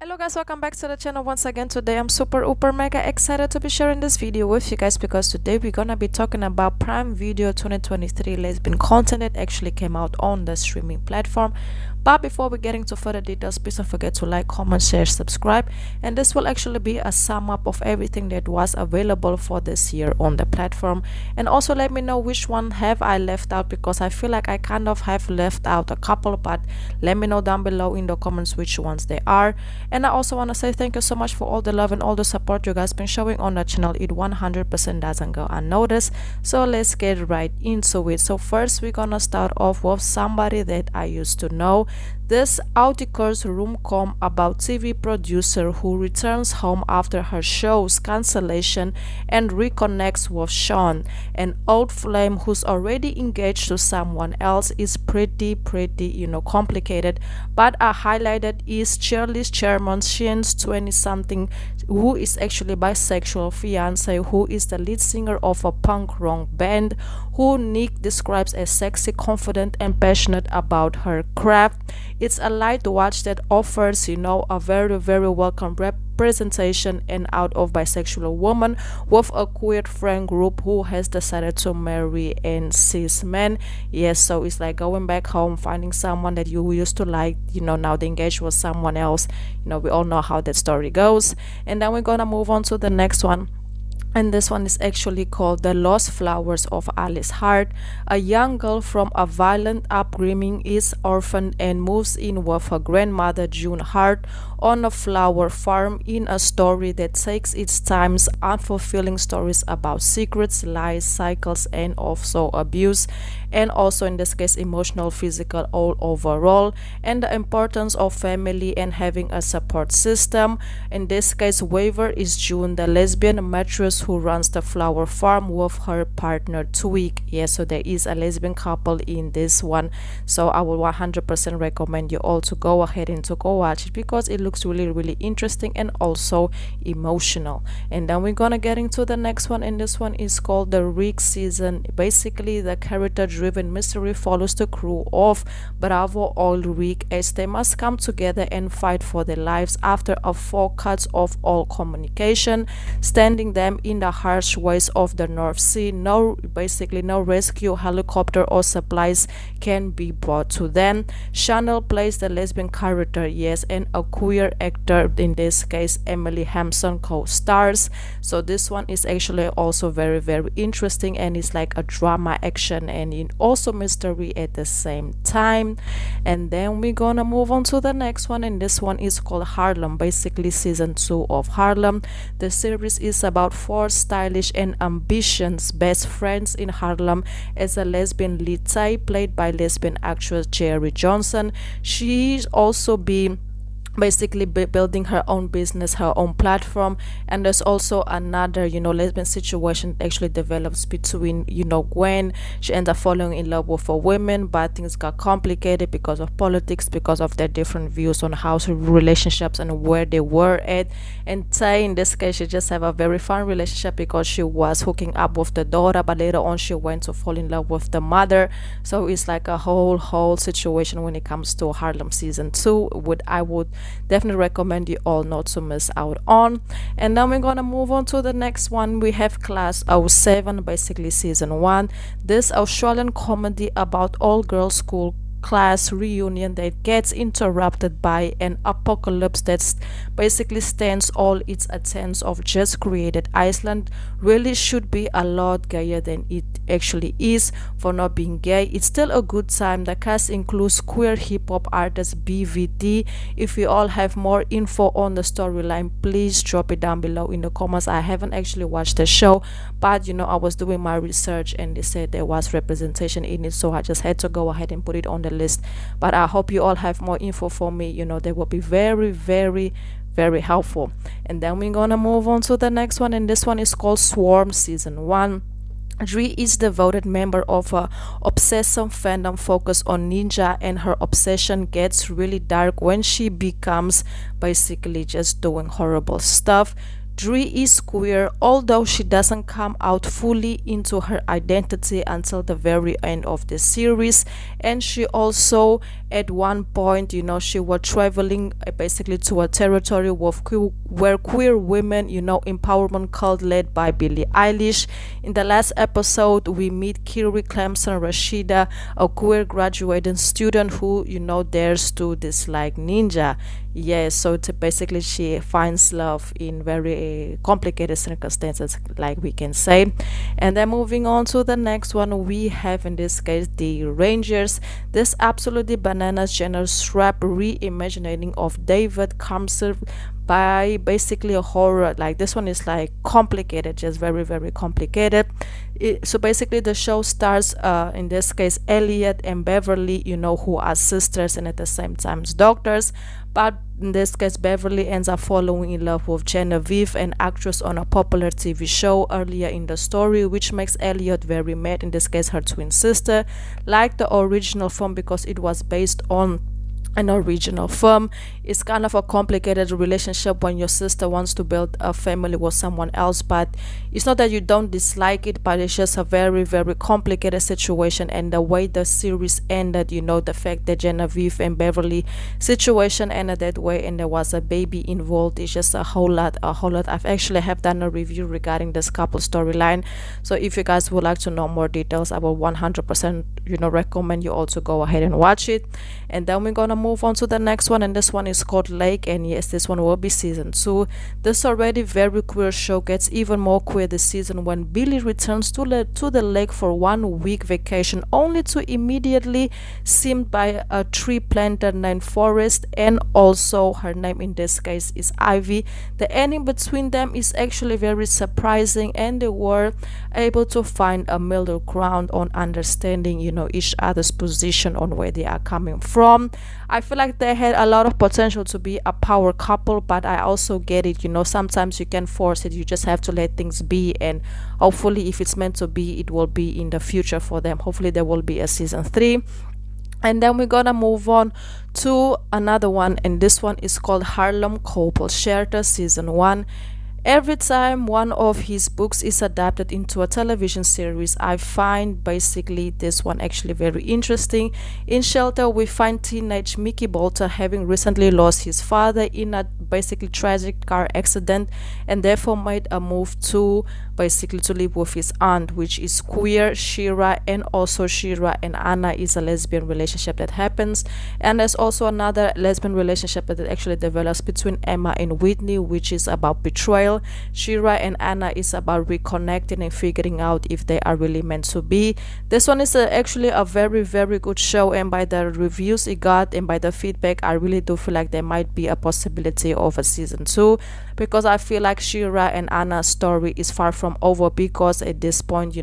Hello guys, welcome back to the channel once again. Today I'm super mega excited to be sharing this video with you guys because today we're gonna be talking about Prime Video 2023 lesbian content that actually came out on the streaming platform. But before we get into further details, please don't forget to like, comment, share, subscribe, and this will actually be a sum up of everything that was available for this year on the platform. And also let me know which one have I left out, because I feel like I kind of have left out a couple, but let me know down below in the comments which ones they are. And I also want to say thank you so much for all the love and all the support you guys been showing on the channel. It 100% doesn't go unnoticed. So let's get right into it. So first we're gonna start off with somebody that I used to know. This article's rom-com about TV producer who returns home after her show's cancellation and reconnects with Sean, an old flame who's already engaged to someone else. Is pretty complicated, but highlighted is Shirley's chairman Shane's 20-something who is actually bisexual fiance, who is the lead singer of a punk rock band, who Nick describes as sexy, confident, and passionate about her craft. It's a light watch that offers, a very welcome representation and out of bisexual woman with a queer friend group who has decided to marry and cis men. Yes, so it's like going back home, finding someone that you used to like, now they engage with someone else. We all know how that story goes. And then we're gonna move on to the next one. And this one is actually called The Lost Flowers of Alice Hart. A young girl from a violent upbringing is orphaned and moves in with her grandmother June Hart on a flower farm in a story that takes its time's unfulfilling stories about secrets, lies, cycles, and also abuse, and also in this case emotional, physical, all overall, and the importance of family and having a support system. In this case, Waver is June, the lesbian mattress who runs the flower farm with her partner Twig. Yes, so there is a lesbian couple in this one, so I will 100% recommend you all to go ahead and to go watch it because it looks really interesting and also emotional. And then we're gonna get into the next one, and this one is called The Rick Season. Basically, the character driven mystery follows the crew of Bravo Oil Rig as they must come together and fight for their lives after a fall cuts off all communication, standing them in the harsh waves of the North Sea. No rescue helicopter or supplies can be brought to them. Chanel plays the lesbian character, yes, and a queer actor, in this case Emily Hampson, co-stars. So this one is actually also very interesting, and it's like a drama action and also mystery at the same time. And then we're gonna move on to the next one, and this one is called Harlem, basically season 2 of Harlem. The series is about four stylish and ambitious best friends in Harlem as a lesbian lead, played by lesbian actress Jerry Johnson. She's also basically building her own business, her own platform. And there's also another lesbian situation that actually develops between Gwen. She ends up falling in love with a woman, but things got complicated because of politics, because of their different views on how relationships and where they were at. And Tay, in this case, she just have a very fun relationship because she was hooking up with the daughter, but later on she went to fall in love with the mother. So it's like a whole situation when it comes to Harlem season 2. I would definitely recommend you all not to miss out on. And then we're gonna move on to the next one. We have Class 07, basically season 1. This Australian comedy about all girls school class reunion that gets interrupted by an apocalypse that basically stands all its attempts of just created Iceland. Really should be a lot gayer than it actually is. For not being gay, it's still a good time. The cast includes queer hip-hop artist BVD. If you all have more info on the storyline, please drop it down below in the comments. I haven't actually watched the show, but I was doing my research and they said there was representation in it, so I just had to go ahead and put it on the list. But I hope you all have more info for me. They will be very helpful. And then we're gonna move on to the next one, and this one is called Swarm season 1. Dre is devoted member of a obsessive fandom focused on ninja, and her obsession gets really dark when she becomes basically just doing horrible stuff. Dre is queer, although she doesn't come out fully into her identity until the very end of the series. And she also, at one point, she was traveling basically to a territory where queer women, empowerment cult led by Billie Eilish. In the last episode, we meet Kiri Clemson Rashida, a queer graduating student who, dares to dislike Ninja. Yes, so basically she finds love in very complicated circumstances, like we can say. And then moving on to the next one, we have in this case the Rangers. This absolutely bananas generous rap reimagining of David Kamser by basically a horror. Like this one is like complicated, just very very complicated. So basically the show stars in this case Elliot and Beverly, who are sisters and at the same time doctors. But in this case, Beverly ends up falling in love with Genevieve, an actress on a popular TV show earlier in the story, which makes Elliot very mad, in this case her twin sister, like the original film, because it was based on an original film. It's kind of a complicated relationship when your sister wants to build a family with someone else, but it's not that you don't dislike it, but it's just a very very complicated situation. And the way the series ended, the fact that Genevieve and Beverly situation ended that way and there was a baby involved, is just a whole lot. I've actually have done a review regarding this couple storyline, so if you guys would like to know more details, I will 100% recommend you also go ahead and watch it. And then we're gonna move on to the next one, and this one is called Lake, and yes, this one will be season 2. This already very queer show gets even more queer this season when Billy returns to the lake for 1 week vacation, only to immediately seen by a tree planter named Forest, and also her name in this case is Ivy. The ending between them is actually very surprising, and they were able to find a middle ground on understanding each other's position on where they are coming from. I feel like they had a lot of potential to be a power couple, but I also get it, sometimes you can force it, you just have to let things be, and hopefully if it's meant to be, it will be in the future for them. Hopefully there will be a season 3. And then we're gonna move on to another one, and this one is called Harlem Couple Shelter season 1. Every time one of his books is adapted into a television series, I find basically this one actually very interesting. In Shelter, we find teenage Mickey Bolter having recently lost his father in a basically tragic car accident, and therefore made a move to basically to live with his aunt, which is queer, Shira, and also Shira and Anna is a lesbian relationship that happens. And there's also another lesbian relationship that actually develops between Emma and Whitney, which is about betrayal. Shira and Anna is about reconnecting and figuring out if they are really meant to be. This one is actually a very very good show, and by the reviews it got and by the feedback, I really do feel like there might be a possibility of a season 2, because I feel like Shira and Anna's story is far from over, because at this point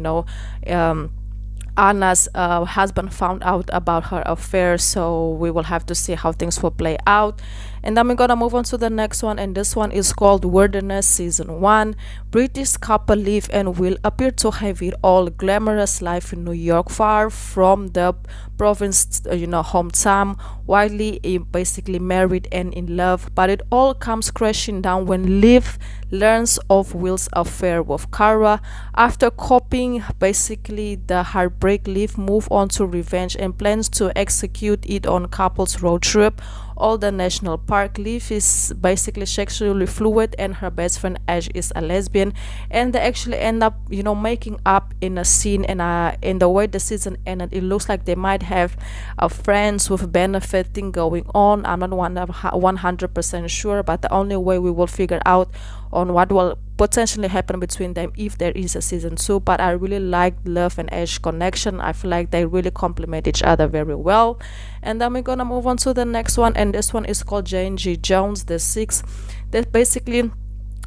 Anna's husband found out about her affair, so we will have to see how things will play out. And then we're gonna move on to the next one, and this one is called Werness season 1. British couple live and will appear to have it all glamorous life in New York, far from the province hometown, widely basically married and in love, but it all comes crashing down when Liv learns of Will's affair with Kara. After coping basically the heartbreak, Liv move on to revenge and plans to execute it on couple's road trip all the national park. Liv is basically sexually fluid, and her best friend Ash is a lesbian, and they actually end up making up in a scene. And in the way the season ended, it looks like they might have a friends with benefit thing going on. I'm not 100% sure, but the only way we will figure out on what will potentially happen between them if there is a season 2. But I really like Love and Ash connection. I feel like they really complement each other very well. And then we're gonna move on to the next one, and this one is called Jane G. Jones the Sixth. That basically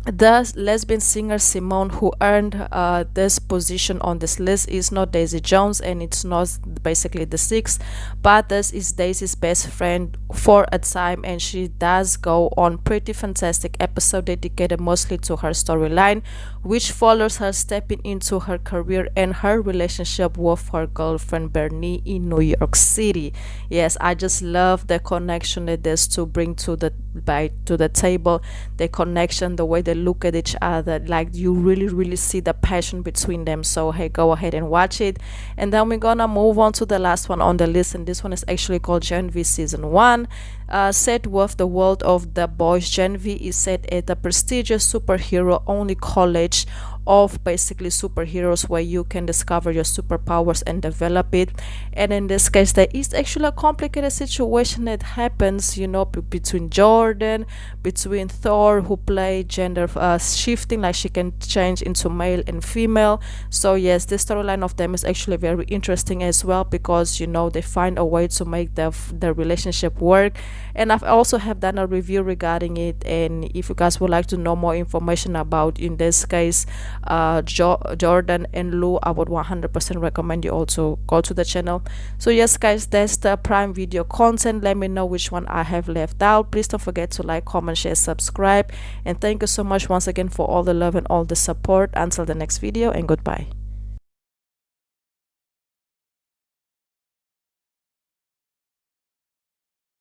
the lesbian singer Simone, who earned this position on this list, is not Daisy Jones, and it's not basically the sixth, but this is Daisy's best friend for a time, and she does go on pretty fantastic episode dedicated mostly to her storyline, which follows her stepping into her career and her relationship with her girlfriend Bernie in New York City. Yes, I just love the connection that there's to bring to the table, the connection, the way they look at each other, like you really see the passion between them. So hey, go ahead and watch it. And then we're gonna move on to the last one on the list, and this one is actually called Genv season 1. Set with the world of the boys. Genv is set at the prestigious superhero only college of basically superheroes, where you can discover your superpowers and develop it. And in this case, there is actually a complicated situation that happens, you know, between Jordan, between Thor, who play gender shifting, like she can change into male and female. So yes, this storyline of them is actually very interesting as well, because you know they find a way to make the relationship work. And I've also have done a review regarding it, and if you guys would like to know more information about, in this case, Jordan and Lou, I would 100% recommend you also go to the channel. So yes guys, that's the Prime Video content. Let me know which one I have left out. Please don't forget to like, comment, share, subscribe, and thank you so much once again for all the love and all the support. Until the next video, and goodbye.